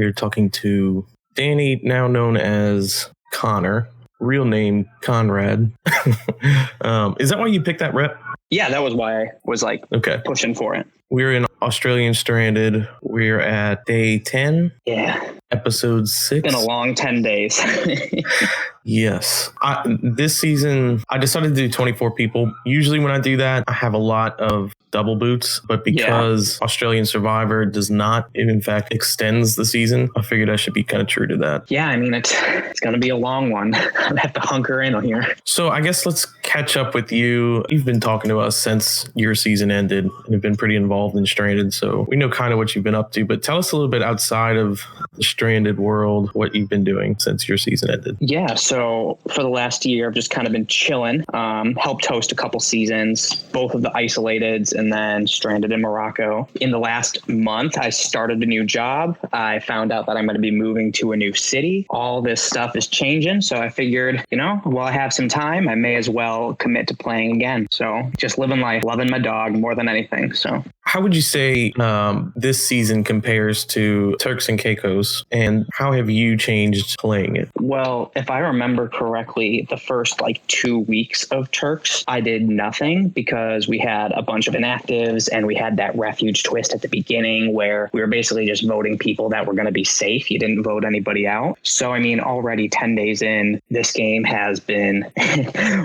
here talking to Danny, now known as Connor, real name Conrad. Is that why you picked that rep? Yeah, that was why I was pushing for it. We're in Australian Stranded. We're at day 10. Yeah. Episode 6. Been a long 10 days. Yes. This season, I decided to do 24 people. Usually when I do that, I have a lot of double boots. But because Australian Survivor does not, it in fact extends the season, I figured I should be kind of true to that. Yeah, I mean, it's going to be a long one. I have to hunker in on here. So I guess let's catch up with you. You've been talking to us since your season ended and have been pretty involved in Stranded. So we know kind of what you've been up to. But tell us a little bit outside of the Stranded world, what you've been doing since your season ended. Yeah, so for the last year, I've just kind of been chilling, helped host a couple seasons, both of the Isolateds and then Stranded in Morocco. In the last month, I started a new job. I found out that I'm going to be moving to a new city. All this stuff is changing. So I figured, while I have some time, I may as well commit to playing again. So just living life, loving my dog more than anything. So how would you say this season compares to Turks and Caicos, and how have you changed playing it? Well, if I remember correctly, the first 2 weeks of Turks, I did nothing because we had a bunch of inactives and we had that refuge twist at the beginning where we were basically just voting people that were going to be safe. You didn't vote anybody out. So, I mean, already 10 days in, this game has been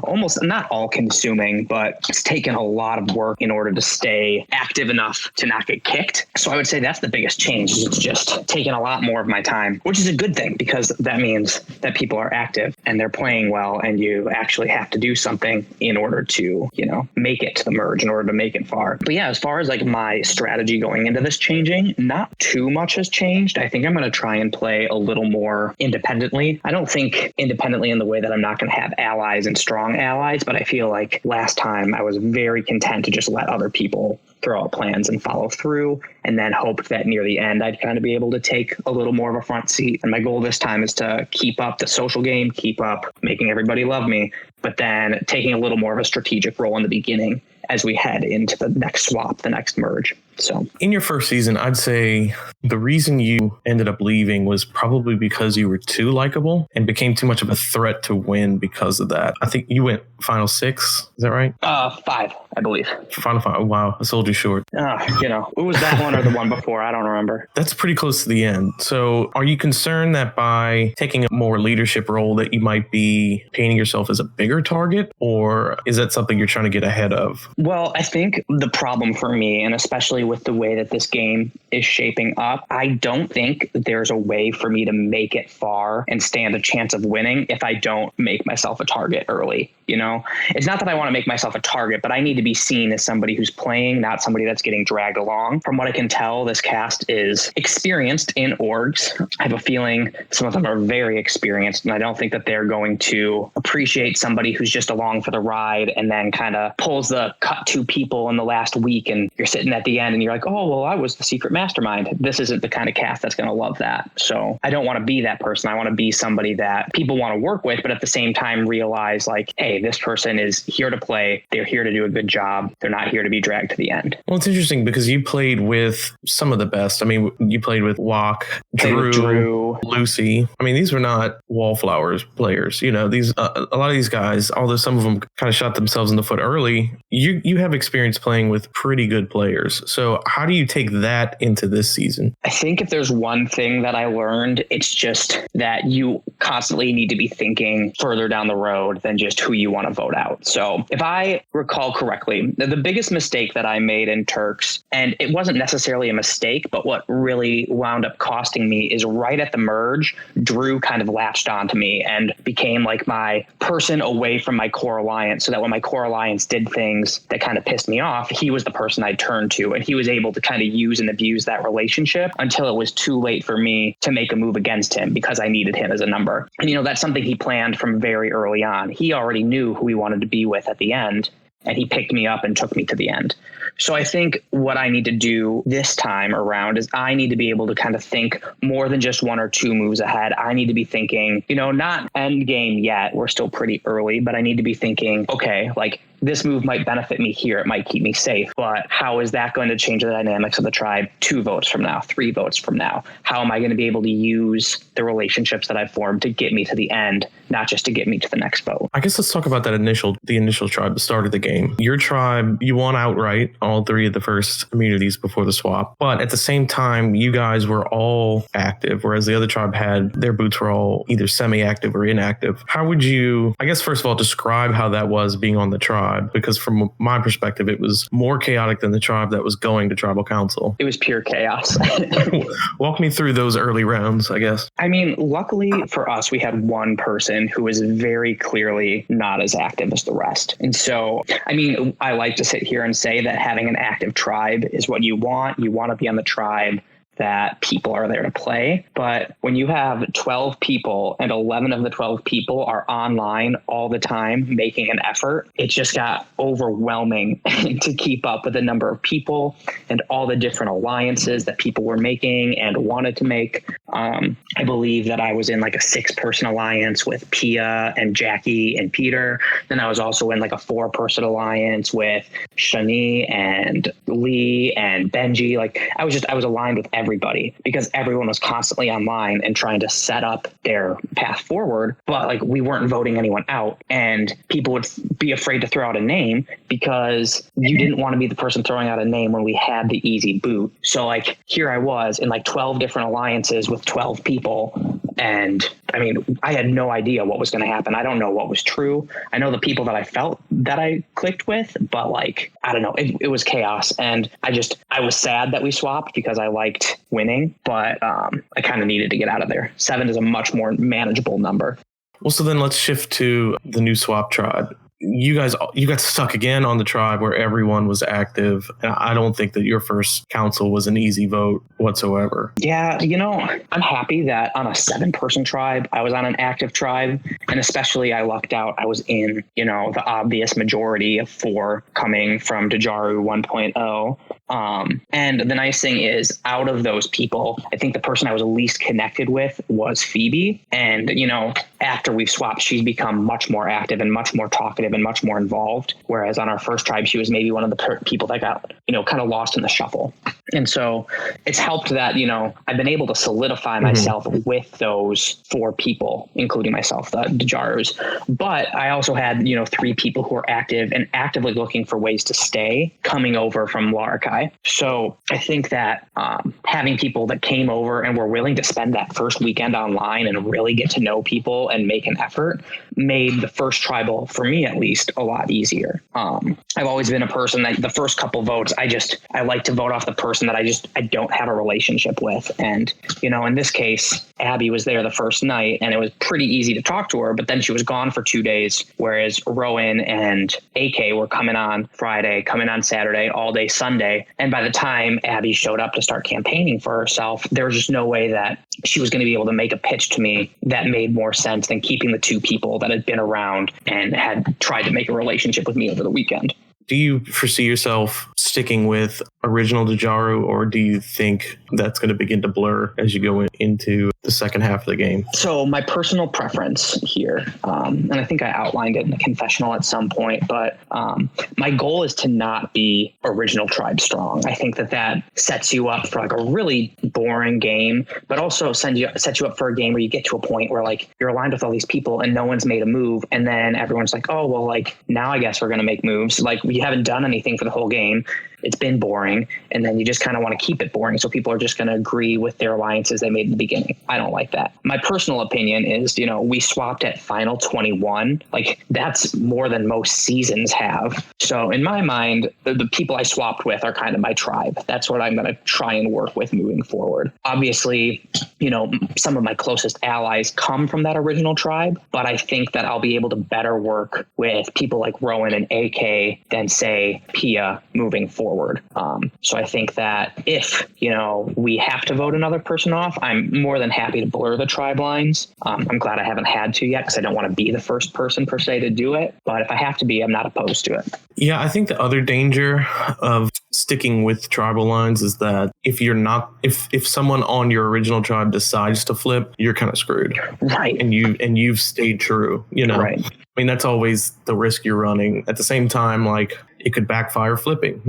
almost not all consuming, but it's taken a lot of work in order to stay active enough to not get kicked. So I would say that's the biggest change. It's just taken a lot more of my time, which is a good thing because that means that people are active and they're playing well, and you actually have to do something in order to, make it to the merge, in order to make it far. But yeah, as far as my strategy going into this changing, not too much has changed. I think I'm going to try and play a little more independently. I don't think independently in the way that I'm not going to have allies and strong allies, but I feel like last time I was very content to just let other people throw out plans and follow through, and then hope that near the end I'd kind of be able to take a little more of a front seat. And my goal this time is to keep up the social game, keep up making everybody love me, but then taking a little more of a strategic role in the beginning as we head into the next swap, the next merge. So in your first season, I'd say the reason you ended up leaving was probably because you were too likable and became too much of a threat to win because of that. I think you went final 6. Is that right? 5, I believe. Final 5. Wow. I sold you short. It was that one or the one before. I don't remember. That's pretty close to the end. So are you concerned that by taking a more leadership role that you might be painting yourself as a bigger target, or is that something you're trying to get ahead of? Well, I think the problem for me, and especially with the way that this game is shaping up, I don't think there's a way for me to make it far and stand a chance of winning if I don't make myself a target early. It's not that I want to make myself a target, but I need to be seen as somebody who's playing, not somebody that's getting dragged along. From what I can tell, this cast is experienced in orgs. I have a feeling some of them are very experienced, and I don't think that they're going to appreciate somebody who's just along for the ride and then kind of pulls the cut 2 people in the last week, and you're sitting at the end and you're like, oh, well, I was the secret mastermind. This isn't the kind of cast that's going to love that. So I don't want to be that person. I want to be somebody that people want to work with, but at the same time realize hey, this person is here to play. They're here to do a good job. They're not here to be dragged to the end. Well, it's interesting because you played with some of the best. I mean, you played with Wok, Drew, Lucy. I mean, these were not wallflowers players. These a lot of these guys, although some of them kind of shot themselves in the foot early, you have experience playing with pretty good players. So how do you take that into this season? I think if there's one thing that I learned, it's just that you constantly need to be thinking further down the road than just who you want to vote out. So if I recall correctly, the biggest mistake that I made in Turks, and it wasn't necessarily a mistake, but what really wound up costing me is right at the merge, Drew kind of latched onto me and became my person away from my core alliance, so that when my core alliance did things that kind of pissed me off, he was the person I'd turn to, and he was able to kind of use and abuse that relationship until it was too late for me to make a move against him because I needed him as a number. And that's something he planned from very early on. He already knew who he wanted to be with at the end, and he picked me up and took me to the end. So I think what I need to do this time around is I need to be able to kind of think more than just 1 or 2 moves ahead. I need to be thinking, not end game yet. We're still pretty early, but I need to be thinking, okay, this move might benefit me here. It might keep me safe, but how is that going to change the dynamics of the tribe 2 votes from now, 3 votes from now? How am I going to be able to use the relationships that I've formed to get me to the end, not just to get me to the next vote? I guess let's talk about the initial tribe, the start of the game. Your tribe, you won outright all 3 of the first immunities before the swap, but at the same time, you guys were all active, whereas the other tribe had their boots were all either semi-active or inactive. How would you, I guess, first of all, describe how that was being on the tribe? Because from my perspective, it was more chaotic than the tribe that was going to tribal council. It was pure chaos. Walk me through those early rounds, I guess. I mean, luckily for us, we had one person who was very clearly not as active as the rest. And so, I mean, I like to sit here and say that having an active tribe is what you want. You want to be on the tribe that people are there to play. But when you have 12 people and 11 of the 12 people are online all the time making an effort, it just got overwhelming to keep up with the number of people and all the different alliances that people were making and wanted to make. I believe that I was in like a 6-person alliance with Pia and Jackie and Peter. Then I was also in like a 4-person alliance with Shani and Lee and Benji. Like I was aligned with everybody because everyone was constantly online and trying to set up their path forward. But like we weren't voting anyone out, and people would be afraid to throw out a name because you didn't want to be the person throwing out a name when we had the easy boot. So like here I was in like 12 different alliances with 12 people. And I mean, I had no idea what was going to happen. I don't know what was true. I know the people that I felt that I clicked with, but like, I don't know, it was chaos. And I was sad that we swapped because I liked winning, but I kind of needed to get out of there. 7 is a much more manageable number. Well, so then let's shift to the new swap tribe. You got stuck again on the tribe where everyone was active. And I don't think that your first council was an easy vote whatsoever. Yeah, you know, I'm happy that on a 7-person tribe, I was on an active tribe. And especially I lucked out. I was in, you know, the obvious majority of 4 coming from Dajaru 1.0. And the nice thing is, out of those people, I think the person I was least connected with was Phoebe. And, you know, after we've swapped, she's become much more active and much more talkative and much more involved. Whereas on our first tribe, she was maybe one of the people that got, you know, kind of lost in the shuffle. And so it's helped that, you know, I've been able to solidify myself with those 4 people, including myself, the Dajarus. But I also had, you know, 3 people who are active and actively looking for ways to stay coming over from Larakai. So I think that having people that came over and were willing to spend that first weekend online and really get to know people and make an effort made the first tribal, for me at least, a lot easier. I've always been a person that the first couple votes, I like to vote off the person that I don't have a relationship with. And, you know, in this case, Abby was there the first night and it was pretty easy to talk to her, but then she was gone for 2 days, whereas Rowan and AK were coming on Friday, coming on Saturday, all day Sunday. And by the time Abby showed up to start campaigning for herself, there was just no way that she was going to be able to make a pitch to me that made more sense than keeping the 2 people that had been around and had tried to make a relationship with me over the weekend. Do you foresee yourself sticking with original Dajaru, or do you think that's going to begin to blur as you go into the second half of the game? So my personal preference here, and I think I outlined it in the confessional at some point, but my goal is to not be original tribe strong. I think that sets you up for like a really boring game, but also sets you up for a game where you get to a point where like you're aligned with all these people and no one's made a move. And then everyone's like, oh, well, like now I guess we're going to make moves. Like we haven't done anything for the whole game. It's been boring. And then you just kind of want to keep it boring. So people are just going to agree with their alliances they made in the beginning. I don't like that. My personal opinion is, you know, we swapped at final 21. Like that's more than most seasons have. So in my mind, the people I swapped with are kind of my tribe. That's what I'm going to try and work with moving forward. Obviously, you know, some of my closest allies come from that original tribe, but I think that I'll be able to better work with people like Rowan and AK than say Pia moving forward. So I think that if, you know, we have to vote another person off, I'm more than happy to blur the tribe lines. I'm glad I haven't had to yet because I don't want to be the first person per se to do it. But if I have to be, I'm not opposed to it. Yeah, I think the other danger of sticking with tribal lines is that if someone on your original tribe decides to flip, you're kind of screwed. Right. And you've stayed true, Right. I mean, that's always the risk you're running. At the same time, like, it could backfire flipping,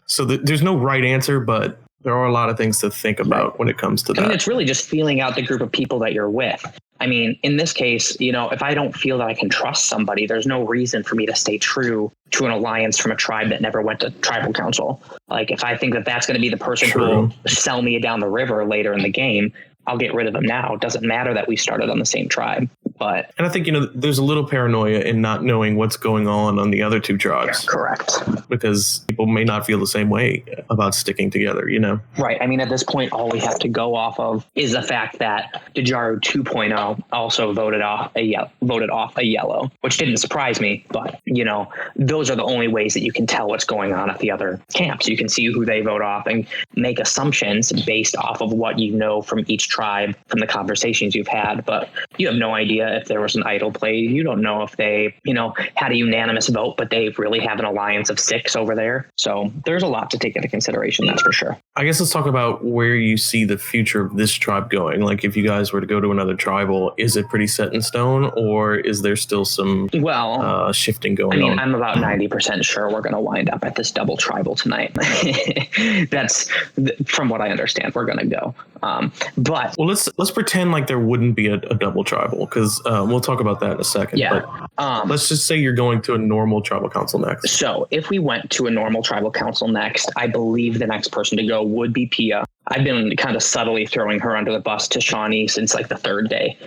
So there's no right answer, but there are a lot of things to think about when it comes to that. I mean, it's really just feeling out the group of people that you're with. I mean, in this case, if I don't feel that I can trust somebody, there's no reason for me to stay true to an alliance from a tribe that never went to tribal council. Like, if I think that that's going to be the person who will sell me down the river later in the game, I'll get rid of them now. It doesn't matter that we started on the same tribe. And I think, there's a little paranoia in not knowing what's going on the other two tribes. Yeah, correct. Because people may not feel the same way about sticking together, Right. I mean, at this point, all we have to go off of is the fact that Dajaru 2.0 also voted off a yellow, which didn't surprise me. But, those are the only ways that you can tell what's going on at the other camps. You can see who they vote off and make assumptions based off of what you know from each tribe, from the conversations you've had. But you have no idea if there was an idol played. You don't know if they, had a unanimous vote, but they really have an alliance of 6 over there. So there's a lot to take into consideration, that's for sure. I guess let's talk about where you see the future of this tribe going. Like, if you guys were to go to another tribal, is it pretty set in stone, or is there still some shifting going on? I'm about 90% sure we're going to wind up at this double tribal tonight. That's from what I understand, we're going to go. But let's pretend like there wouldn't be a double tribal, because we'll talk about that in a second. Yeah. But let's just say you're going to a normal tribal council next. So if we went to a normal tribal council next, I believe the next person to go would be Pia. I've been kind of subtly throwing her under the bus to Shawnee since like the 3rd day.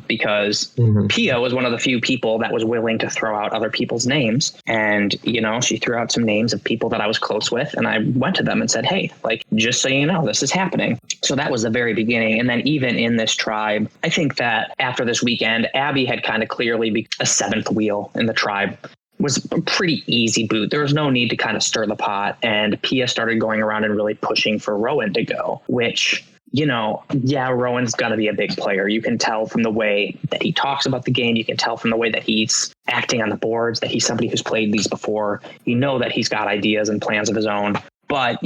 Because Pia was one of the few people that was willing to throw out other people's names. And, she threw out some names of people that I was close with. And I went to them and said, hey, like, just so you know, this is happening. So that was the very beginning. And then even in this tribe, I think that after this weekend, Abby had kind of clearly be a 7th wheel in the tribe. Was a pretty easy boot. There was no need to kind of stir the pot. And Pia started going around and really pushing for Rowan to go, which... Rowan's going to be a big player. You can tell from the way that he talks about the game. You can tell from the way that he's acting on the boards that he's somebody who's played these before. You know that he's got ideas and plans of his own. But,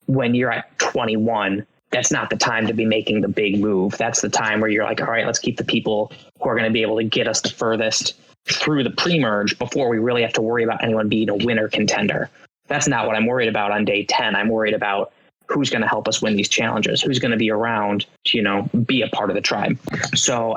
when you're at 21, that's not the time to be making the big move. That's the time where you're like, all right, let's keep the people who are going to be able to get us the furthest through the pre-merge before we really have to worry about anyone being a winner contender. That's not what I'm worried about on day 10. I'm worried about who's going to help us win these challenges, who's going to be around to, be a part of the tribe. So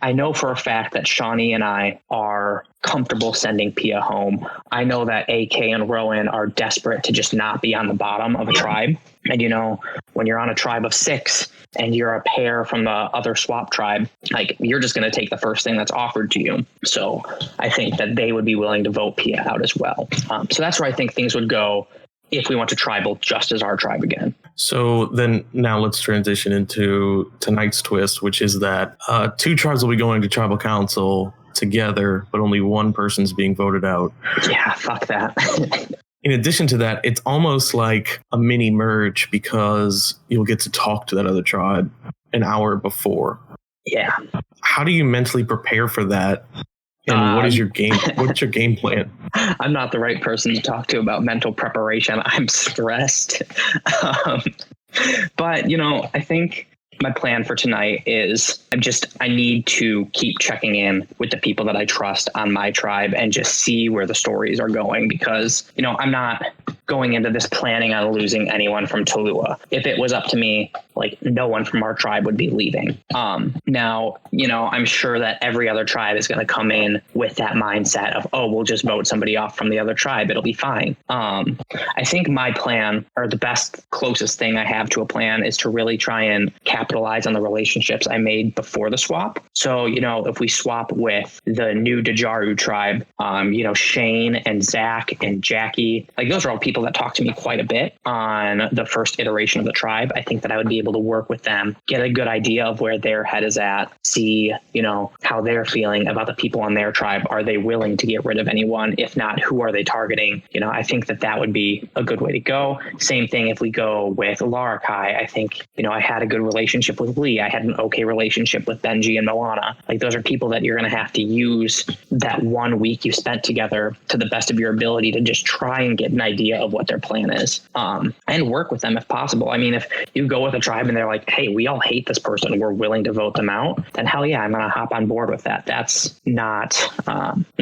I know for a fact that Shawnee and I are comfortable sending Pia home. I know that AK and Rowan are desperate to just not be on the bottom of a tribe. And, when you're on a tribe of 6 and you're a pair from the other swap tribe, like, you're just going to take the first thing that's offered to you. So I think that they would be willing to vote Pia out as well. So that's where I think things would go if we went to tribal just as our tribe again. So then now let's transition into tonight's twist, which is that 2 tribes will be going to tribal council together, but only one person's being voted out. Yeah, fuck that. In addition to that, it's almost like a mini merge because you'll get to talk to that other tribe an hour before. Yeah. How do you mentally prepare for that? And what's your game plan? I'm not the right person to talk to about mental preparation. I'm stressed. But, I think my plan for tonight is I need to keep checking in with the people that I trust on my tribe and just see where the stories are going, because, I'm not going into this planning on losing anyone from Tallulah. If it was up to me, like, no one from our tribe would be leaving. Now, I'm sure that every other tribe is going to come in with that mindset of, oh, we'll just vote somebody off from the other tribe. It'll be fine. I think my plan, or the best closest thing I have to a plan, is to really try and capitalize on the relationships I made before the swap. So, if we swap with the new Dajaru tribe, Shane and Zach and Jackie, like, those are all people that talk to me quite a bit on the first iteration of the tribe. I think that I would be able to work with them, get a good idea of where their head is at, see, how they're feeling about the people on their tribe. Are they willing to get rid of anyone? If not, who are they targeting? I think that would be a good way to go. Same thing if we go with Larakai. I think, I had a good relationship with Lee. I had an okay relationship with Benji and Moana. Like, those are people that you're going to have to use that 1 week you spent together to the best of your ability to just try and get an idea of what their plan is, and work with them if possible. I mean, if you go with a tribe and they're like, hey, we all hate this person, we're willing to vote them out, then hell yeah, I'm going to hop on board with that. That's not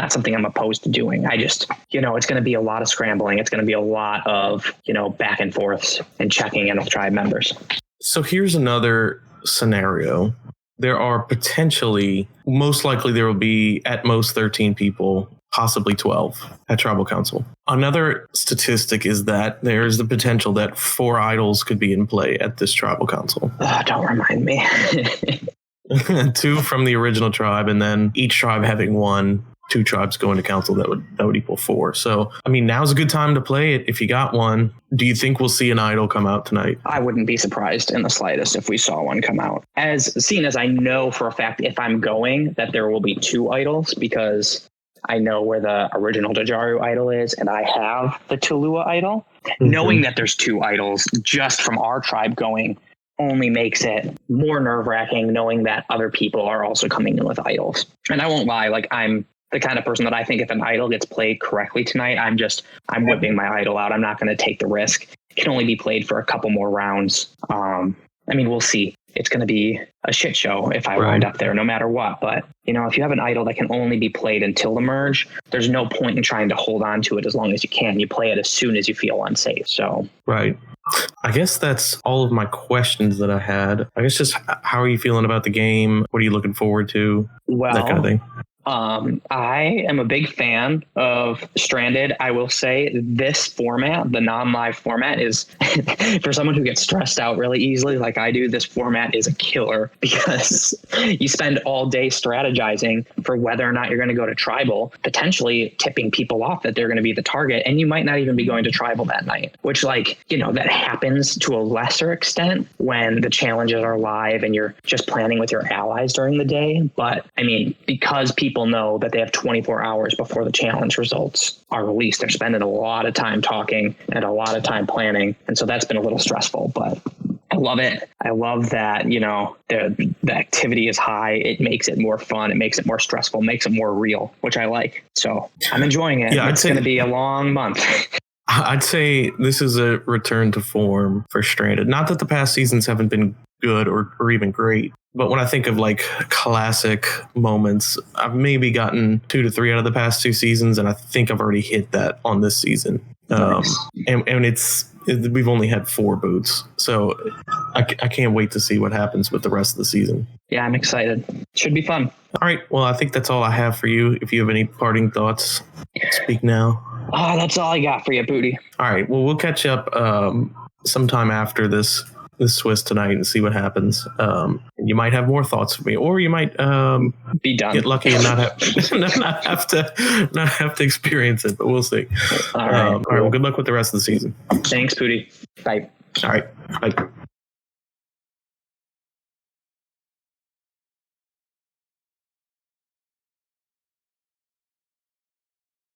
something I'm opposed to doing. I just, it's going to be a lot of scrambling. It's going to be a lot of, back and forths and checking in with tribe members. So here's another scenario. There are potentially, most likely there will be at most 13 people, possibly 12 at tribal council. Another statistic is that there's the potential that 4 idols could be in play at this tribal council. Don't remind me. 2 from the original tribe, and then each tribe having 1. 2 tribes going to council, that would equal 4. So, I mean, now's a good time to play it if you got one. Do you think we'll see an idol come out tonight? I wouldn't be surprised in the slightest if we saw one come out. As I know for a fact, if I'm going, that there will be 2 idols, because I know where the original Dajaru idol is, and I have the Tulua idol. Mm-hmm. Knowing that there's 2 idols just from our tribe going only makes it more nerve-wracking, knowing that other people are also coming in with idols. And I won't lie, I'm the kind of person that I think if an idol gets played correctly tonight, I'm whipping my idol out. I'm not going to take the risk. It can only be played for a couple more rounds. We'll see. It's going to be a shit show if I wind up there, no matter what. But, if you have an idol that can only be played until the merge, there's no point in trying to hold on to it as long as you can. You play it as soon as you feel unsafe. So, right. I guess that's all of my questions that I had. I guess just how are you feeling about the game? What are you looking forward to? Well, that kind of thing. I am a big fan of Stranded. I will say this format, the non-live format, is for someone who gets stressed out really easily like I do, this format is a killer because you spend all day strategizing for whether or not you're going to go to tribal, potentially tipping people off that they're going to be the target, and you might not even be going to tribal that night, which that happens to a lesser extent when the challenges are live and you're just planning with your allies during the day. But because people know that they have 24 hours before the challenge results are released, they're spending a lot of time talking and a lot of time planning. And so that's been a little stressful, but I love it. I love that, the activity is high. It makes it more fun. It makes it more stressful, makes it more real, which I like. So I'm enjoying it. Yeah, it's going to be a long month. I'd say this is a return to form for Stranded. Not that the past seasons haven't been good or even great, but when I think of classic moments, I've maybe gotten 2 to 3 out of the past 2 seasons, and I think I've already hit that on this season. Nice. And we've only had 4 boots, so I can't wait to see what happens with the rest of the season. Yeah, I'm excited. Should be fun. All right. Well, I think that's all I have for you. If you have any parting thoughts, speak now. That's all I got for you, Booty. All right. Well, we'll catch up sometime after this Swiss tonight and see what happens. You might have more thoughts for me, or you might be done, get lucky and not have to experience it. But we'll see. All right. All right. Well, good luck with the rest of the season. Thanks, Pooty. Bye. All right. Bye.